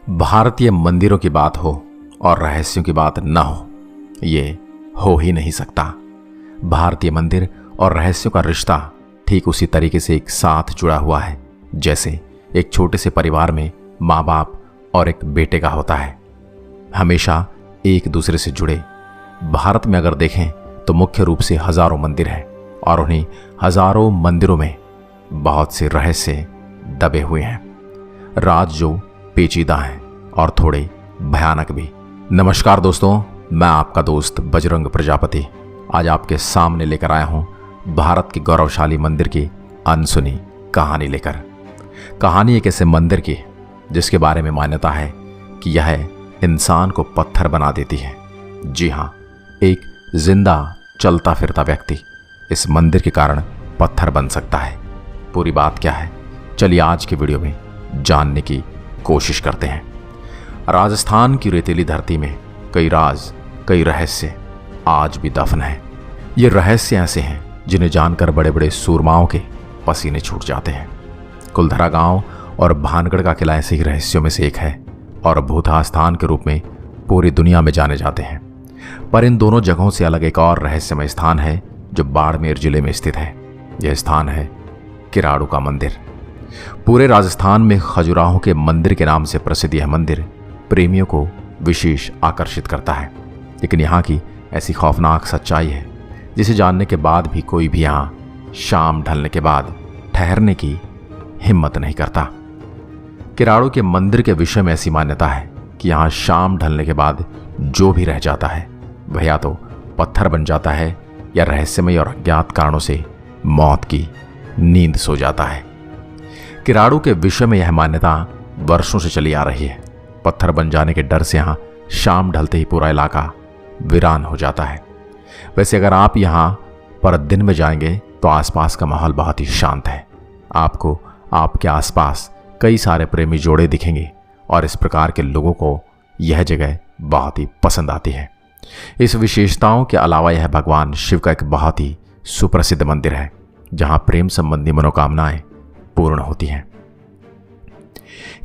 भारतीय मंदिरों की बात हो और रहस्यों की बात न हो, ये हो ही नहीं सकता। भारतीय मंदिर और रहस्यों का रिश्ता ठीक उसी तरीके से एक साथ जुड़ा हुआ है जैसे एक छोटे से परिवार में माँ बाप और एक बेटे का होता है, हमेशा एक दूसरे से जुड़े। भारत में अगर देखें तो मुख्य रूप से हजारों मंदिर हैं और उन्हीं हजारों मंदिरों में बहुत से रहस्य दबे हुए हैं, राज जो पेचीदा हैं और थोड़े भयानक भी। नमस्कार दोस्तों, मैं आपका दोस्त बजरंग प्रजापति आज आपके सामने लेकर आया हूं भारत के गौरवशाली मंदिर की अनसुनी कहानी लेकर। कहानी एक ऐसे मंदिर की जिसके बारे में मान्यता है कि यह इंसान को पत्थर बना देती है। जी हाँ, एक जिंदा चलता फिरता व्यक्ति इस मंदिर के कारण पत्थर बन सकता है। पूरी बात क्या है, चलिए आज की वीडियो में जानने की कोशिश करते हैं। राजस्थान की रेतीली धरती में कई राज, कई रहस्य आज भी दफन हैं। ये रहस्य ऐसे हैं जिन्हें जानकर बड़े बड़े सूरमाओं के पसीने छूट जाते हैं। कुलधरा गांव और भानगढ़ का किला ऐसे ही रहस्यों में से एक है और भूतहा स्थान के रूप में पूरी दुनिया में जाने जाते हैं। पर इन दोनों जगहों से अलग एक और रहस्यमय स्थान है जो बाड़मेर जिले में स्थित है। यह स्थान है किराड़ू का मंदिर। पूरे राजस्थान में खजुराहो के मंदिर के नाम से प्रसिद्ध यह मंदिर प्रेमियों को विशेष आकर्षित करता है। लेकिन यहाँ की ऐसी खौफनाक सच्चाई है जिसे जानने के बाद भी कोई भी यहाँ शाम ढलने के बाद ठहरने की हिम्मत नहीं करता। किराड़ू के मंदिर के विषय में ऐसी मान्यता है कि यहाँ शाम ढलने के बाद जो भी रह जाता है वह या तो पत्थर बन जाता है या रहस्यमय और अज्ञात कारणों से मौत की नींद सो जाता है। किराड़ू के विषय में यह मान्यता वर्षों से चली आ रही है। पत्थर बन जाने के डर से यहाँ शाम ढलते ही पूरा इलाका वीरान हो जाता है। वैसे अगर आप यहाँ पर दिन में जाएंगे तो आसपास का माहौल बहुत ही शांत है। आपको आपके आसपास कई सारे प्रेमी जोड़े दिखेंगे और इस प्रकार के लोगों को यह जगह बहुत ही पसंद आती है। इस विशेषताओं के अलावा यह भगवान शिव का एक बहुत ही सुप्रसिद्ध मंदिर है जहाँ प्रेम संबंधी मनोकामनाएं पूर्ण होती हैं।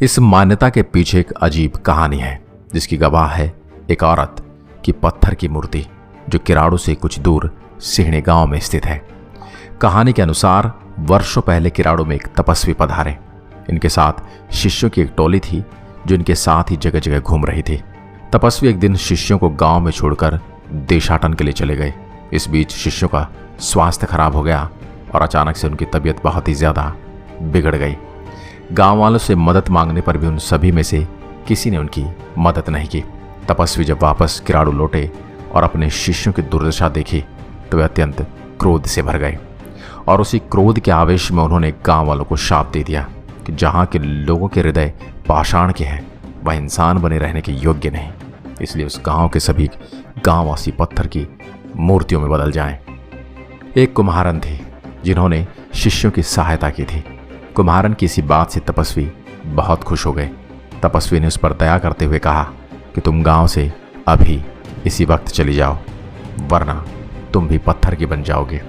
इस मान्यता के पीछे एक अजीब कहानी है जिसकी गवाह है एक औरत की पत्थर की मूर्ति जो किराड़ू से कुछ दूर सिहणे गांव में स्थित है। कहानी के अनुसार वर्षों पहले किराड़ू में एक तपस्वी पधारे। इनके साथ शिष्यों की एक टोली थी जो इनके साथ ही जगह जगह घूम रही थी। तपस्वी एक दिन शिष्यों को गांव में छोड़कर देशाटन के लिए चले गए। इस बीच शिष्यों का स्वास्थ्य खराब हो गया और अचानक से उनकी तबीयत बहुत ही ज्यादा बिगड़ गई। गांव वालों से मदद मांगने पर भी उन सभी में से किसी ने उनकी मदद नहीं की। तपस्वी जब वापस किराड़ू लौटे और अपने शिष्यों की दुर्दशा देखी तो वे अत्यंत क्रोध से भर गए और उसी क्रोध के आवेश में उन्होंने गांव वालों को शाप दे दिया कि जहां के लोगों के हृदय पाषाण के हैं वह इंसान बने रहने के योग्य नहीं, इसलिए उस गांव के सभी गांववासी पत्थर की मूर्तियों में बदल जाएं। एक कुम्हारन थे जिन्होंने शिष्यों की सहायता की थी। कुम्हारन की इसी बात से तपस्वी बहुत खुश हो गए। तपस्वी ने उस पर दया करते हुए कहा कि तुम गांव से अभी इसी वक्त चली जाओ वरना तुम भी पत्थर की बन जाओगे।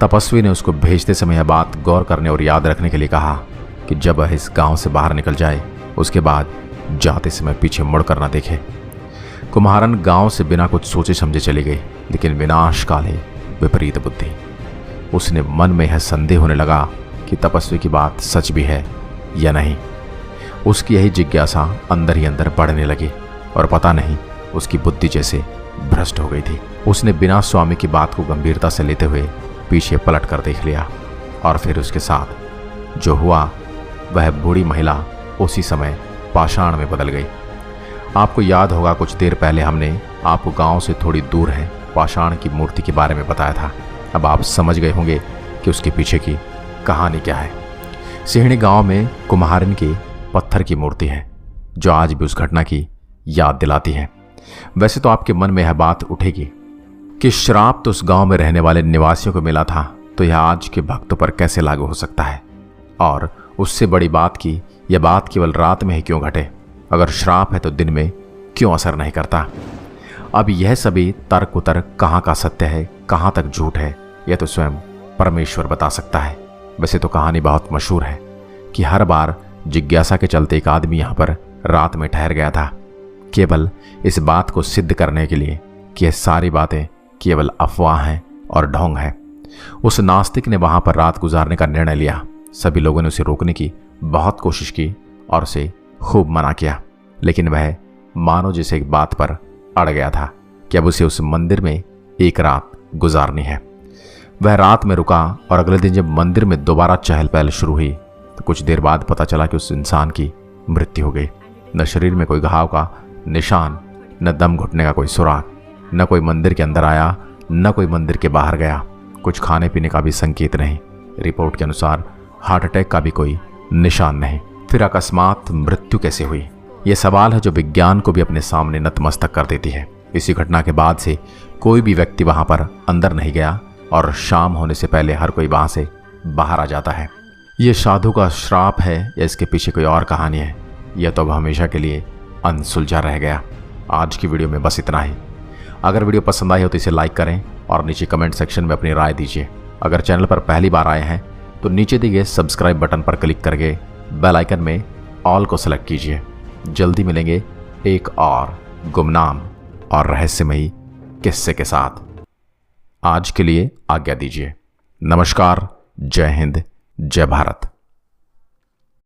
तपस्वी ने उसको भेजते समय यह बात गौर करने और याद रखने के लिए कहा कि जब वह इस गांव से बाहर निकल जाए उसके बाद जाते समय पीछे मुड़कर न देखे। कुम्हारन गांव से बिना कुछ सोचे समझे चली गई, लेकिन विनाश काले विपरीत बुद्धि। उसने मन में यह संदेह होने लगा कि तपस्वी की बात सच भी है या नहीं। उसकी यही जिज्ञासा अंदर ही अंदर बढ़ने लगी और पता नहीं उसकी बुद्धि जैसे भ्रष्ट हो गई थी। उसने बिना स्वामी की बात को गंभीरता से लेते हुए पीछे पलट कर देख लिया और फिर उसके साथ जो हुआ वह बूढ़ी महिला उसी समय पाषाण में बदल गई। आपको याद होगा कुछ देर पहले हमने आपको गांव से थोड़ी दूर है पाषाण की मूर्ति के बारे में बताया था। अब आप समझ गए होंगे कि उसके पीछे की कहानी क्या है। सिहणी गांव में कुम्हारन की पत्थर की मूर्ति है जो आज भी उस घटना की याद दिलाती है। वैसे तो आपके मन में यह बात उठेगी कि श्राप तो उस गांव में रहने वाले निवासियों को मिला था, तो यह आज के भक्तों पर कैसे लागू हो सकता है। और उससे बड़ी बात की यह बात केवल रात में ही क्यों घटे। अगर श्राप है तो दिन में क्यों असर नहीं करता। अब यह सभी तर्क उतर्क कहाँ का सत्य है, कहाँ तक झूठ है, यह तो स्वयं परमेश्वर बता सकता है। वैसे तो कहानी बहुत मशहूर है कि हर बार जिज्ञासा के चलते एक आदमी यहाँ पर रात में ठहर गया था, केवल इस बात को सिद्ध करने के लिए कि यह सारी बातें केवल अफवाह हैं और ढोंग है। उस नास्तिक ने वहां पर रात गुजारने का निर्णय लिया। सभी लोगों ने उसे रोकने की बहुत कोशिश की और उसे खूब मना किया, लेकिन वह मानो जैसे एक बात पर अड़ गया था कि अब उसे उस मंदिर में एक रात गुजारनी है। वह रात में रुका और अगले दिन जब मंदिर में दोबारा चहल पहल शुरू हुई तो कुछ देर बाद पता चला कि उस इंसान की मृत्यु हो गई। न शरीर में कोई घाव का निशान, न दम घुटने का कोई सुराग, न कोई मंदिर के अंदर आया, न कोई मंदिर के बाहर गया। कुछ खाने पीने का भी संकेत नहीं। रिपोर्ट के अनुसार हार्ट अटैक का भी कोई निशान नहीं। फिर अकस्मात मृत्यु कैसे हुई? यह सवाल है जो विज्ञान को भी अपने सामने नतमस्तक कर देती है। इसी घटना के बाद से कोई भी व्यक्ति वहां पर अंदर नहीं गया और शाम होने से पहले हर कोई वहां से बाहर आ जाता है। यह साधु का श्राप है या इसके पीछे कोई और कहानी है, यह तो अब हमेशा के लिए अनसुलझा रह गया। आज की वीडियो में बस इतना ही। अगर वीडियो पसंद आई हो तो इसे लाइक करें और नीचे कमेंट सेक्शन में अपनी राय दीजिए। अगर चैनल पर पहली बार आए हैं तो नीचे दिए गए सब्सक्राइब बटन पर क्लिक करके बेल आइकन में ऑल को सेलेक्ट कीजिए। जल्दी मिलेंगे एक और गुमनाम और रहस्यमयी किस्से के साथ। आज के लिए आज्ञा दीजिए। नमस्कार, जय हिंद, जय भारत।